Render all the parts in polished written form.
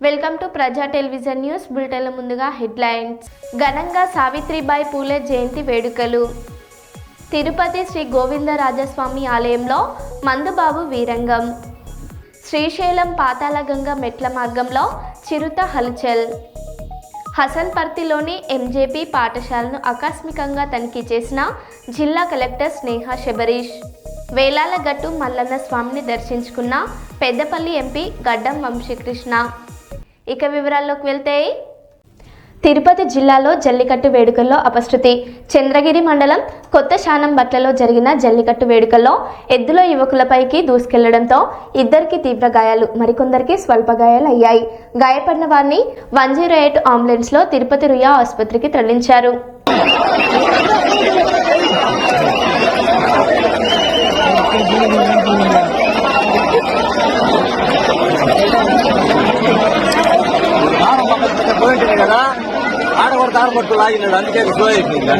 Welcome to ప్రజా television news బులెటిన్ల ముందుగా headlines. ఘనంగా సావిత్రిబాయి పూలే జయంతి వేడుకలు. తిరుపతి శ్రీ గోవిందరాజస్వామి ఆలయంలో మందుబాబు వీరంగం. శ్రీశైలం పాతాళగంగ మెట్ల మార్గంలో చిరుత హల్చల్. హసన్పర్తిలోని ఎంజేపీ పాఠశాలను ఆకస్మికంగా తనిఖీ చేసిన జిల్లా కలెక్టర్ స్నేహ శబరీష్. వేలాలగట్టు మల్లన్న స్వామిని దర్శించుకున్న పెద్దపల్లి ఎంపీ గడ్డం వంశీకృష్ణ. ఇక వివరాల్లోకి వెళ్తే, తిరుపతి జిల్లాలో జల్లికట్టు వేడుకల్లో అపశృతి. చంద్రగిరి మండలం కొత్త శానంబట్లలో జరిగిన జల్లికట్టు వేడుకల్లో ఎద్దుల యువకులపైకి దూసుకెళ్లడంతో ఇద్దరికి తీవ్ర గాయాలు, మరికొందరికి స్వల్ప గాయాలు అయ్యాయి. గాయపడిన వారిని 108 అంబులెన్స్లో తిరుపతి రుయా ఆసుపత్రికి తరలించారు. కదా ఆడవాడు తారపట్టు లాగినాడు, అందుకే స్లో అయిపోయింది.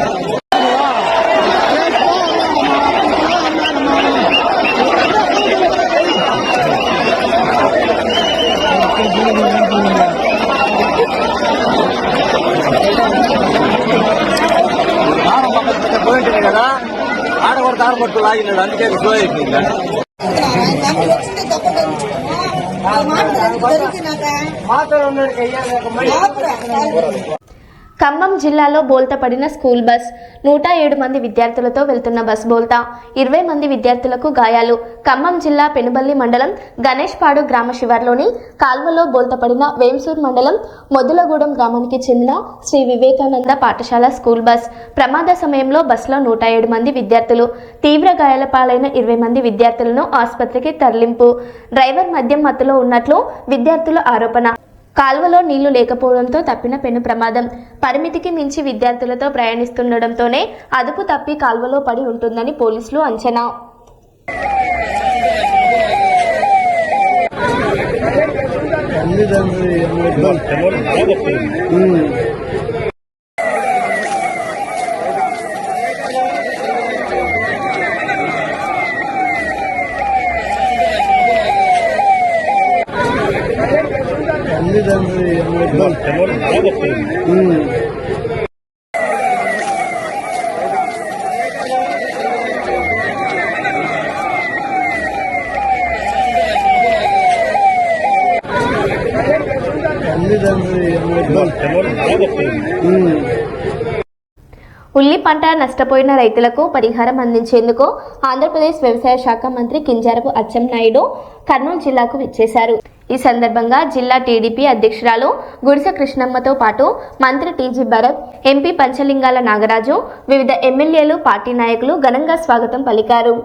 పోయింటుంది కదా ఆడవాడు తారపట్టు లాగినాడు, అందుకే స్లో అయిపోయింది. ఖమ్మం జిల్లాలో బోల్తా పడిన స్కూల్ బస్. 107 మంది విద్యార్థులతో వెళ్తున్న బస్ బోల్తా, 20 మంది విద్యార్థులకు గాయాలు. ఖమ్మం జిల్లా పెనుబల్లి మండలం గణేష్పాడు గ్రామ శివార్లోని కాల్వలో బోల్తా పడిన వేంసూర్ మండలం మొద్దులగూడెం గ్రామానికి చెందిన శ్రీ వివేకానంద పాఠశాల స్కూల్ బస్. ప్రమాద సమయంలో బస్సులో 107 మంది విద్యార్థులు, తీవ్ర గాయాల పాలైన 20 మంది విద్యార్థులను ఆసుపత్రికి తరలింపు. డ్రైవర్ మద్యం మత్తులో ఉన్నట్లు విద్యార్థుల ఆరోపణ. కాల్వలో నీళ్లు లేకపోవడంతో తప్పిన పెను ప్రమాదం. పరిమితికి మించి విద్యార్థులతో ప్రయాణిస్తుండటంతోనే అదుపు తప్పి కాల్వలో పడి ఉంటుందని పోలీసులు అంచనా. ఉల్లి పంట నష్టపోయిన రైతులకు పరిహారం అందించేందుకు ఆంధ్రప్రదేశ్ వ్యవసాయ శాఖ మంత్రి కింజారపు అచ్చెన్నాయుడు కర్నూలు జిల్లాకు విచ్చేశారు. ఈ సందర్భంగా జిల్లా టీడీపీ అధ్యక్షురాలు గుడిసె కృష్ణమ్మతో పాటు మంత్రి టీజీ భరత్, ఎంపీ పంచలింగాల నాగరాజు, వివిధ ఎమ్మెల్యేలు, పార్టీ నాయకులు ఘనంగా స్వాగతం పలికారు.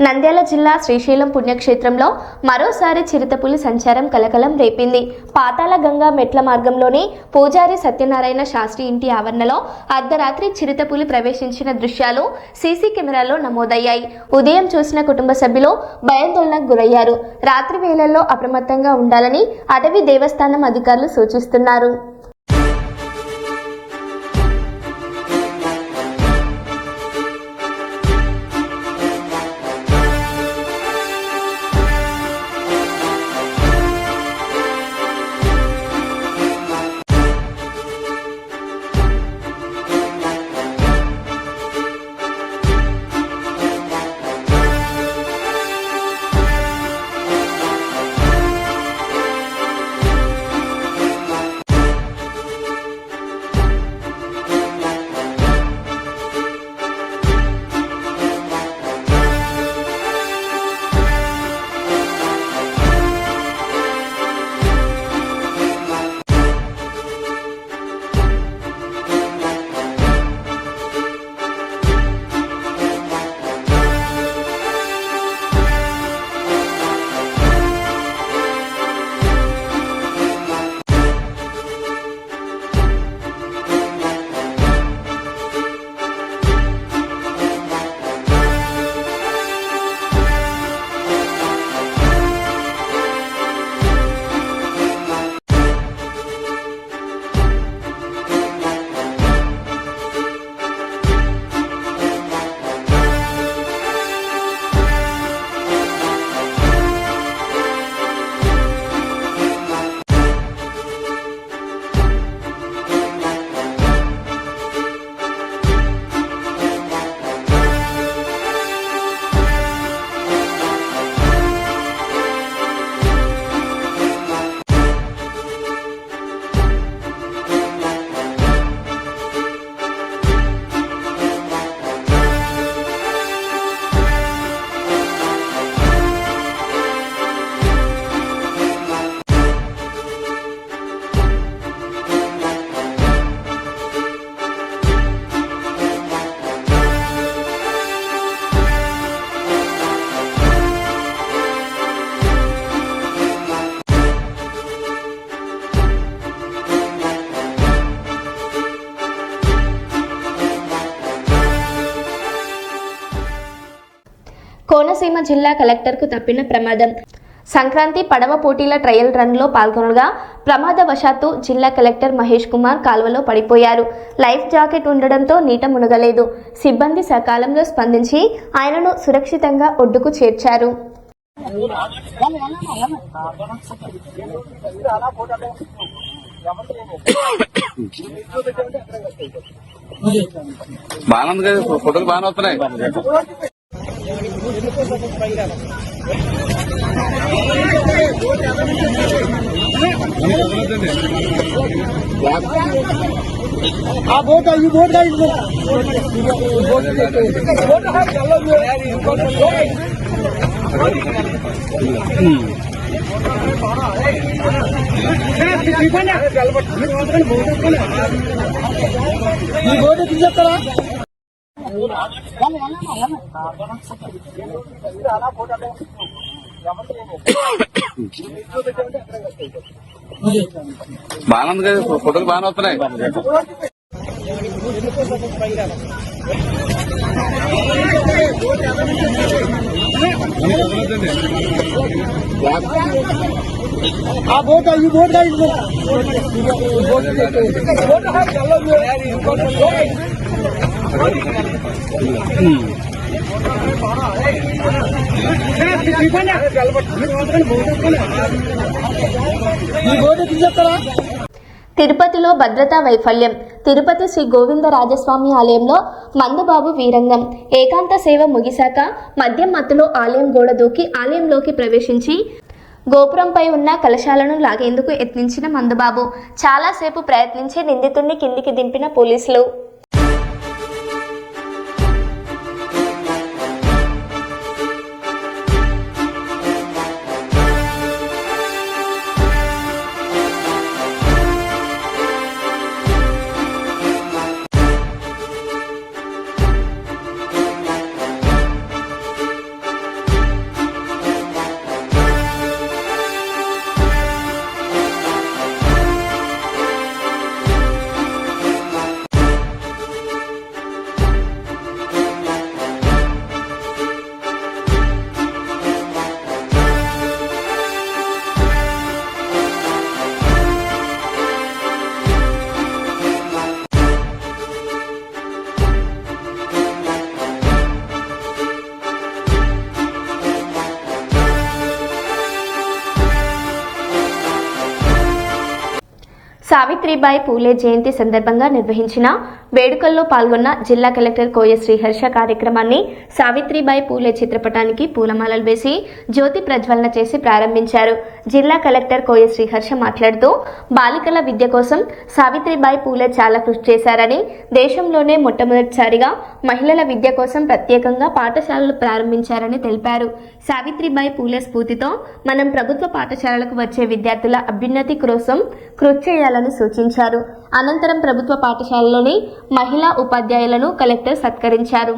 నంద్యాల జిల్లా శ్రీశైలం పుణ్యక్షేత్రంలో మరోసారి చిరుతపులి సంచారం కలకలం రేపింది. పాతాళగంగ మెట్ల మార్గంలోని పూజారి సత్యనారాయణ శాస్త్రి ఇంటి ఆవరణలో అర్ధరాత్రి చిరుతపులి ప్రవేశించిన దృశ్యాలు సీసీ కెమెరాలో నమోదయ్యాయి. ఉదయం చూసిన కుటుంబ సభ్యులు భయాందోళనకు గురయ్యారు. రాత్రి వేళల్లో అప్రమత్తంగా ఉండాలని అటవీ దేవస్థానం అధికారులు సూచిస్తున్నారు. కోనసీమ జిల్లా కలెక్టర్కు తప్పిన ప్రమాదం. సంక్రాంతి పడవ పోటీల ట్రయల్ రన్లో పాల్గొనగా ప్రమాదవశాత్తు జిల్లా కలెక్టర్ మహేష్ కుమార్ కాల్వలో పడిపోయారు. లైఫ్ జాకెట్ ఉండడంతో నీట మునగలేదు. సిబ్బంది సకాలంలో స్పందించి ఆయనను సురక్షితంగా ఒడ్డుకు చేర్చారు. బాగా ఫోటోలు బాగానే వస్తున్నాయి. ఆ బోట్ ఈ బోట్ ఈ బోట్ తీసేస్తారా? బాగా ఫోటోలు బాగానే వస్తున్నాయి. ఆ బోట్ ఈ బోట్ ఈ బోట్ తీసేస్తారా? తిరుపతిలో భద్రతా వైఫల్యం. తిరుపతి శ్రీ గోవిందరాజస్వామి ఆలయంలో మందుబాబు వీరంగం. ఏకాంత సేవ ముగిశాక మద్యం మత్తులో ఆలయం గోడ దూకి ఆలయంలోకి ప్రవేశించి గోపురంపై ఉన్న కలశాలను లాగేందుకు యత్నించిన మందుబాబు చాలాసేపు ప్రయత్నించి నిందితుడిని కిందికి దింపిన పోలీసులు. సావిత్రిబాయి పూలే జయంతి సందర్భంగా నిర్వహించిన వేడుకల్లో పాల్గొన్న జిల్లా కలెక్టర్ కోయ శ్రీహర్ష కార్యక్రమాన్ని సావిత్రిబాయి పూలే చిత్రపటానికి పూలమాలలు వేసి జ్యోతి ప్రజ్వలన చేసి ప్రారంభించారు. జిల్లా కలెక్టర్ కోయ శ్రీహర్ష మాట్లాడుతూ బాలికల విద్య కోసం సావిత్రిబాయి పూలే చాలా కృషి చేశారని, దేశంలోనే మొట్టమొదటిసారిగా మహిళల విద్య కోసం ప్రత్యేకంగా పాఠశాలలు ప్రారంభించారని తెలిపారు. సావిత్రిబాయి పూలే స్ఫూర్తితో మనం ప్రభుత్వ పాఠశాలలకు వచ్చే విద్యార్థుల అభ్యున్నతి కోసం కృషి చేయాలని సూచించారు. అనంతరం ప్రభుత్వ పాఠశాలలోని మహిళా ఉపాధ్యాయులను కలెక్టర్ సత్కరించారు.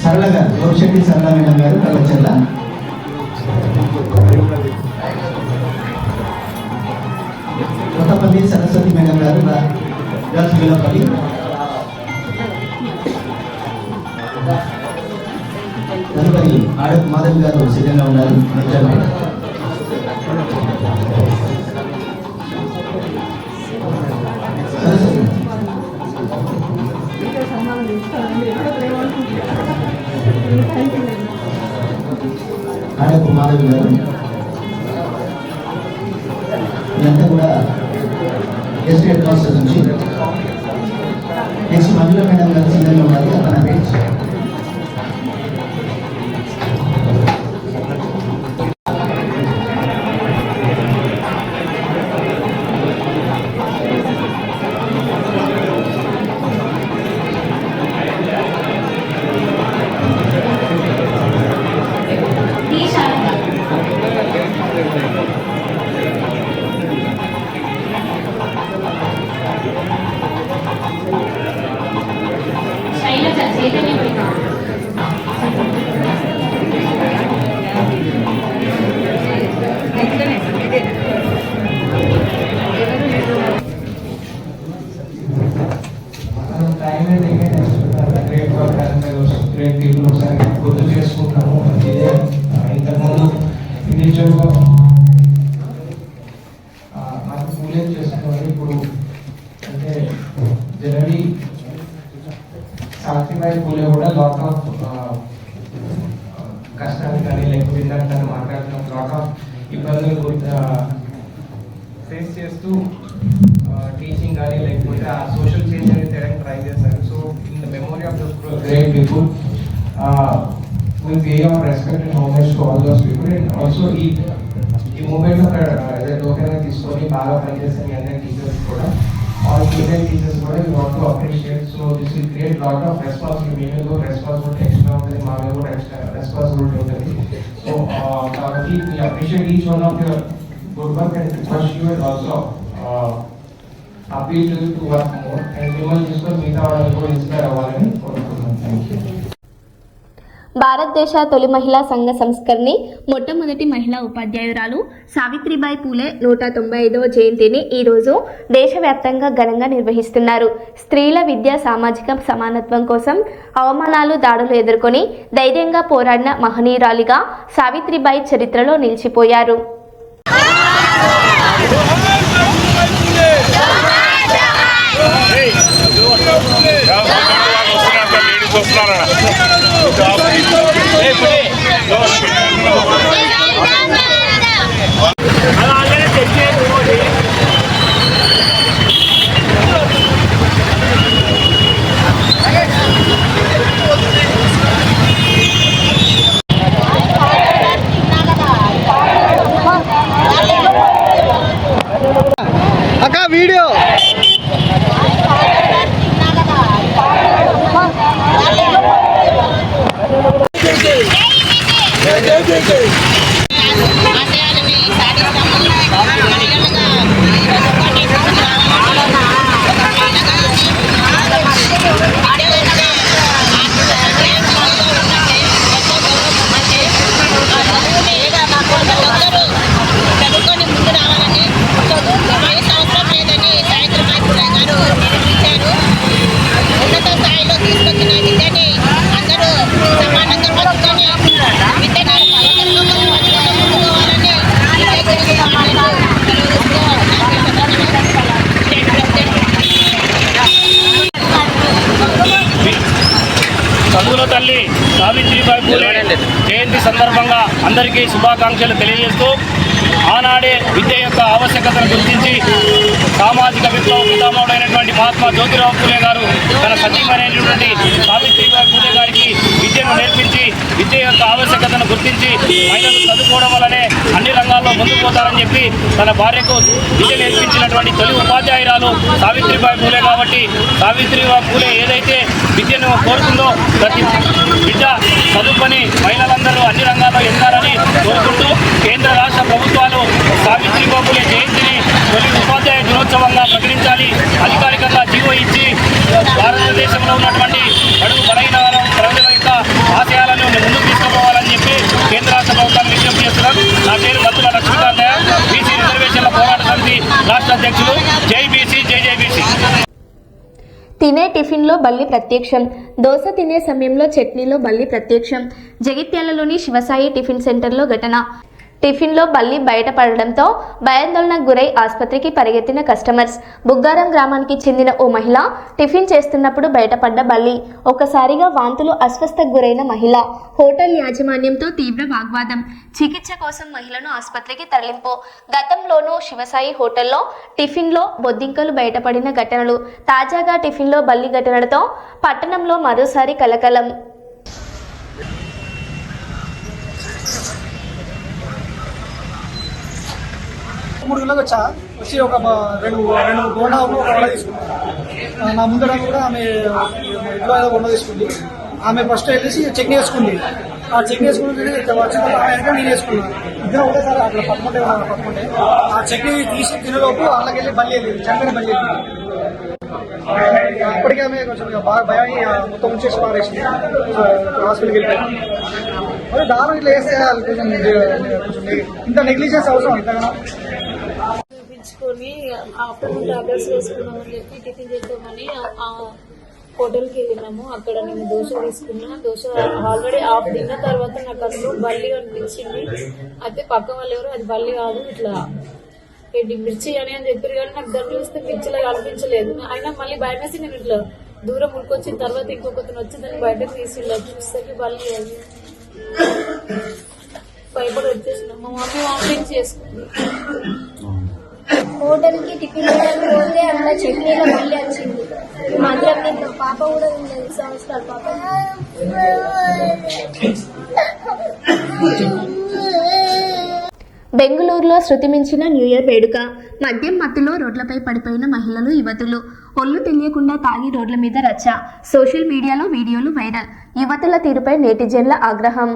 సరళ గారు, గోపిశెట్టి సరళ మేడం గారు కలచల్ల. కొత్తపల్లి సరస్వతి మేడం గారు గర్ల్స్ విలపల్లి. తదుపరి ఆడపు మాధవి గారు సిద్ధంగా ఉన్నారు. సరస్వతి ఆడపు మాధవి గారు ఇదంతా కూడా ఎస్టేట్ ప్రాసెస్ నుంచి. నెక్స్ట్ మంజుల మేడం గారు సిద్ధంగా ఉన్నారు. తన పేజ్ మాట్లాడుతున్నారు. ఇప్పుడు అంటే జనరలీ సావిత్రిబాయి పూలే కూడా లాట్ ఆఫ్ కష్టాలు కానీ లేకపోతే ఇందాక తను మాట్లాడుతున్న లాట్ ఆఫ్ ఇబ్బందులు ఫేస్ చేస్తూ టీచింగ్ కానీ లేకపోతే ఆ సోషల్ చేంజ్ అనేది తేడానికి ట్రై చేశారు. So in the memory of the great people we pay our respect and homage to all those people, and also ఈ మూమెంట్ టోకెన్ తీసుకొని బాగా పనిచేసిన అందరి టీచర్స్ కూడా ఆల్ స్టూడెంట్ టీచర్స్ కూడా we want to appreciate. So this will create lot of responsibility. మీ మీద responsibility extra ఉంటుంది, మా మీద కూడా ఎక్స్ట్రా రెస్పాన్సిబిలిటీ ఉంటుంది. సో కాబట్టి we appreciate each one of your good work and request you and also appeal to you to work more, and మిమ్మల్ని తీసుకొని మిగతా వాళ్ళని కూడా ఇన్స్పైర్ అవ్వాలని కోరుకుంటున్నాను. Thank you. భారతదేశ తొలి మహిళా సంఘ సంస్కరణి, మొట్టమొదటి మహిళా ఉపాధ్యాయురాలు సావిత్రిబాయి పూలే 195వ జయంతిని ఈరోజు దేశవ్యాప్తంగా ఘనంగా నిర్వహిస్తున్నారు. స్త్రీల విద్య, సామాజిక సమానత్వం కోసం అవమానాలు, దాడులు ఎదుర్కొని ధైర్యంగా పోరాడిన మహనీయురాలిగా సావిత్రిబాయి చరిత్రలో నిలిచిపోయారు. అక్క వీడియో చదువుల తల్లి సావిత్రిబాయి పూలే జయంతి సందర్భంగా అందరికీ శుభాకాంక్షలు తెలియజేస్తూ, ఆనాడే విద్య యొక్క ఆవశ్యకతను గుర్తించి సామాజిక విప్లవ పితామహుడైనటువంటి మహాత్మా జ్యోతిరావు పూలే గారు తన సతీమైనటువంటి సావిత్రిబాయి పూలే గారికి విద్యను నేర్పించి విద్య యొక్క ఆవశ్యకతను గుర్తించి మహిళలు చదువుకోవడం వల్లనే అన్ని రంగాల్లో ముందుకు పోతారని చెప్పి తన భార్యకు విద్య నేర్పించినటువంటి తొలి ఉపాధ్యాయురాలు సావిత్రిబాయి పూలే. కాబట్టి సావిత్రిబాయి పూలే ఏదైతే విద్యను కోరుతుందో ప్రతి బిడ్డ చదువుకొని మహిళలందరూ అన్ని రంగాల్లో ఎదగాలని కోరుకుంటూ కేంద్ర రాష్ట్ర ప్రభుత్వాలు సావిత్రిబాయి పూలే జయంతిని తొలి ఉపాధ్యాయ దినోత్సవంగా ప్రకటించాలి. అధికారికంగా జీవో ఇచ్చి భారతదేశంలో ఉన్నటువంటి బడుగు బలహీన ప్రజల యొక్క ఆశయాలను ముందుకు తీసుకుపోవాలని చెప్పి కేంద్ర రాష్ట్ర ప్రభుత్వాన్ని విజ్ఞప్తి చేస్తున్నారు. నా పేరు మత్తుల లక్ష్మీకాంతయ్య, బీసీ రిజర్వేషన్ల పోరాట సమితి రాష్ట్ర అధ్యక్షులు. జై బీసీ, జై జై బీసీ. తినే టిఫిన్లో బల్లి ప్రత్యక్షం. దోశ తినే సమయంలో చట్నీలో బల్లి ప్రత్యక్షం. జగిత్యాలలోని శివసాయి టిఫిన్ సెంటర్లో ఘటన. టిఫిన్లో బల్లి బయటపడడంతో భయాందోళనకు గురై ఆసుపత్రికి పరిగెత్తిన కస్టమర్స్. బుగ్గారం గ్రామానికి చెందిన ఓ మహిళ టిఫిన్ చేస్తున్నప్పుడు బయటపడ్డ బల్లి. ఒక్కసారిగా వాంతులు, అస్వస్థకు గురైన మహిళ. హోటల్ యాజమాన్యంతో తీవ్ర వాగ్వాదం. చికిత్స కోసం మహిళను ఆసుపత్రికి తరలింపు. గతంలోనూ శివసాయి హోటల్లో టిఫిన్లో బొద్దింకలు బయటపడిన ఘటనలు. తాజాగా టిఫిన్లో బల్లి ఘటనలతో పట్టణంలో మరోసారి కలకలం. 3 గంటలకు వచ్చి ఒక రెండు బోండా ఒక వడ తీసుకున్నాను. నా ముందర కూడా ఆమె ఇంట్లో ఏదో బొండ తీసుకుంది. ఆమె ఫస్ట్ వెళ్ళేసి చట్నీ వేసుకుంది. ఆ చట్నీ వేసుకుంటే నేను వేసుకున్నాను. ఇద్దరు ఒకటేసారి అట్లా పట్టుకుంటే ఆ చట్నీ తీసి తినలోపు వాళ్ళకి వెళ్ళి బల్లి వెళ్ళింది, చంపిన బల్లి వెళ్ళింది. అప్పటికే ఆమె కొంచెం బాగా భయం మొత్తం ఉంచేసి పారేసింది. హాస్పిటల్కి వెళ్ళిపోయాను. అదే దారుణం ఇట్లా వేస్తే కొంచెం ఇంత నెగ్లిజెన్స్ అవసరం ఇంతగా. చూపించుకొని ఆఫ్టర్నూన్ టాబ్లెట్స్ వేసుకున్నామని చెప్పి టిఫిన్ చేద్దామని హోటల్కి వెళ్ళినాము. అక్కడ నేను దోశ తీసుకున్నా. దోశ ఆల్రెడీ హాఫ్ తిన్న తర్వాత నాకు అందులో బల్లి అనిపించింది. అయితే పక్క వాళ్ళు ఎవరు అది బల్లి కాదు, ఇట్లా ఏంటి మిర్చి అని చెప్పారు కానీ నాకు దాన్ని చూస్తే మిర్చిలాగా అనిపించలేదు. అయినా మళ్ళీ భయం వేసి నేను ఇట్లా దూరం ఉడికొచ్చిన తర్వాత ఇంకొకరిని వచ్చి దాన్ని బయటకు తీసిళ్ళు చూస్తే మళ్ళీ అది భయపడి వచ్చేసిన. మా మమ్మీ వామిటింగ్ చేసుకుంది. హోటల్ కి టిఫిన్ చేయడానికి పోతే అట్లా చట్నీలో మళ్ళీ వచ్చింది. మధురం తింటాం. పాప కూడా ఉంది 5 సంవత్సరాల పాప. బెంగళూరులో శృతి మించిన న్యూ ఇయర్ వేడుక. మద్యం మత్తులో రోడ్లపై పడిపోయిన మహిళలు, యువతులు. ఒళ్ళు తెలియకుండా తాగి రోడ్ల మీద రచ్చ. సోషల్ మీడియాలో వీడియోలు వైరల్. యువతుల తీరుపై నెటిజన్ల ఆగ్రహం.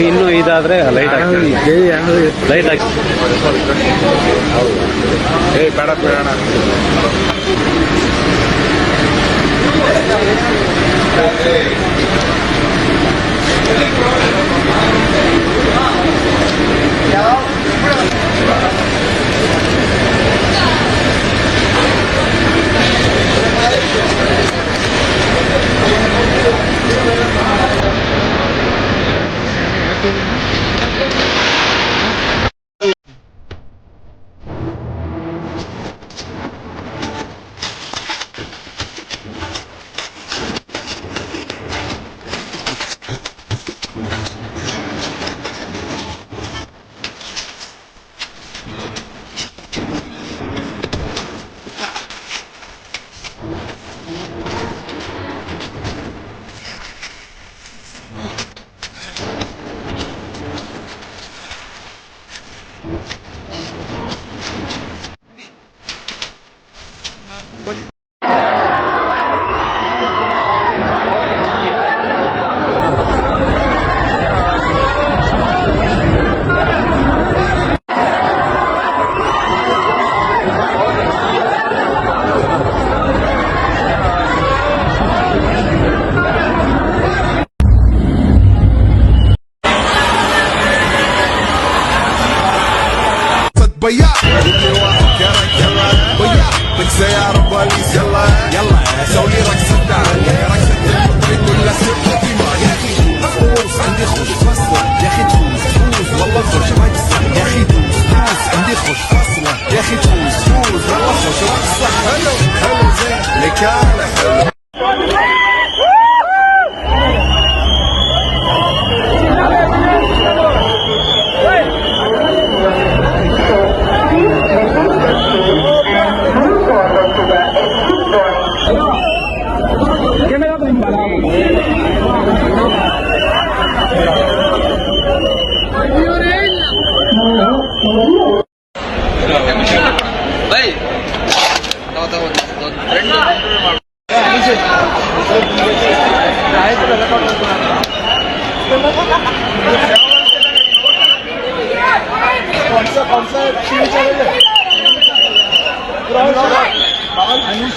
ಇನ್ನೂ ಇದಾದ್ರೆ ಲೈಟ್ ಲೈಟ್ ಹಾಕಿ ಬೇಡ ಬೇಡ. بياع بياع بالسيارة بوليس يلا يلا سوي رقصة تعالي رقصة الطريق كلها ست قديمة يا اخي فوز عندي خوش فصلة يا اخي تفوز فوز والله خوش رقصة يا اخي تفوز فوز عندي خوش فصلة يا اخي تفوز فوز والله خوش رقصة حلو حلو زين لكان حلو.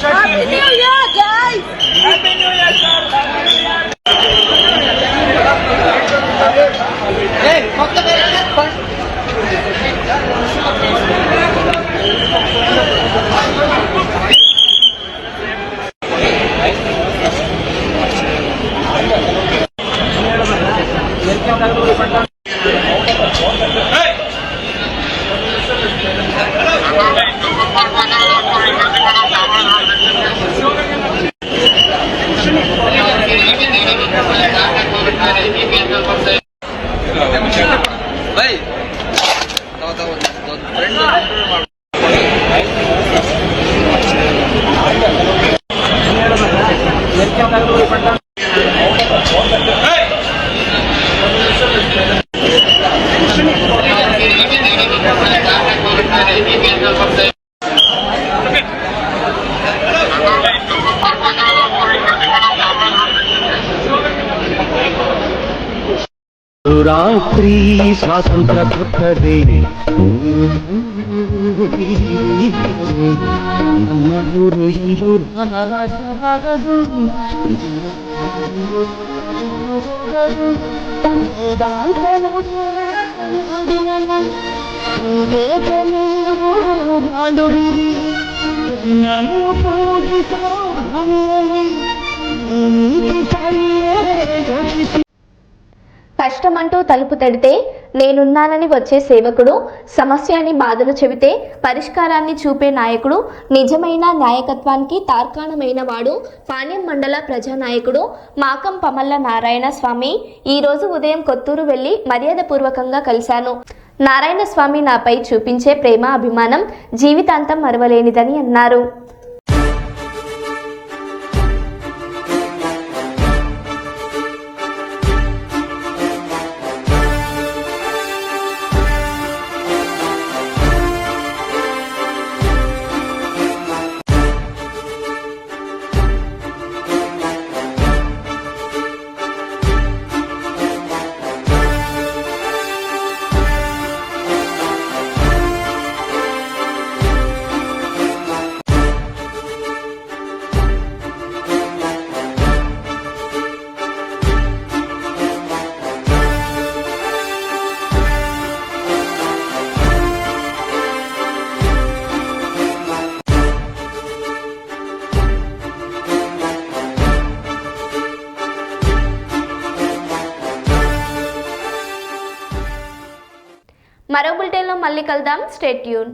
Happy New Year, guys! Happy New Year, sir! Hey, what the hell? రాత్రి స్వాతంత్ర పుట్టదే కష్టమంటూ తలుపు తడితే నేనున్నానని వచ్చే సేవకుడు, సమస్య అని బాధలు చెబితే పరిష్కారాన్ని చూపే నాయకుడు, నిజమైన నాయకత్వానికి తార్కాణమైన వాడు పాణ్యం మండల ప్రజానాయకుడు మాకం పమల్ల నారాయణ స్వామి. ఈరోజు ఉదయం కొత్తూరు వెళ్లి మర్యాదపూర్వకంగా కలిశాను. నారాయణ స్వామి నాపై చూపించే ప్రేమ అభిమానం జీవితాంతం మరవలేనిదని అన్నారు. మరో బులెటిన్లో మళ్ళీ కలుద్దాం. Stay tune.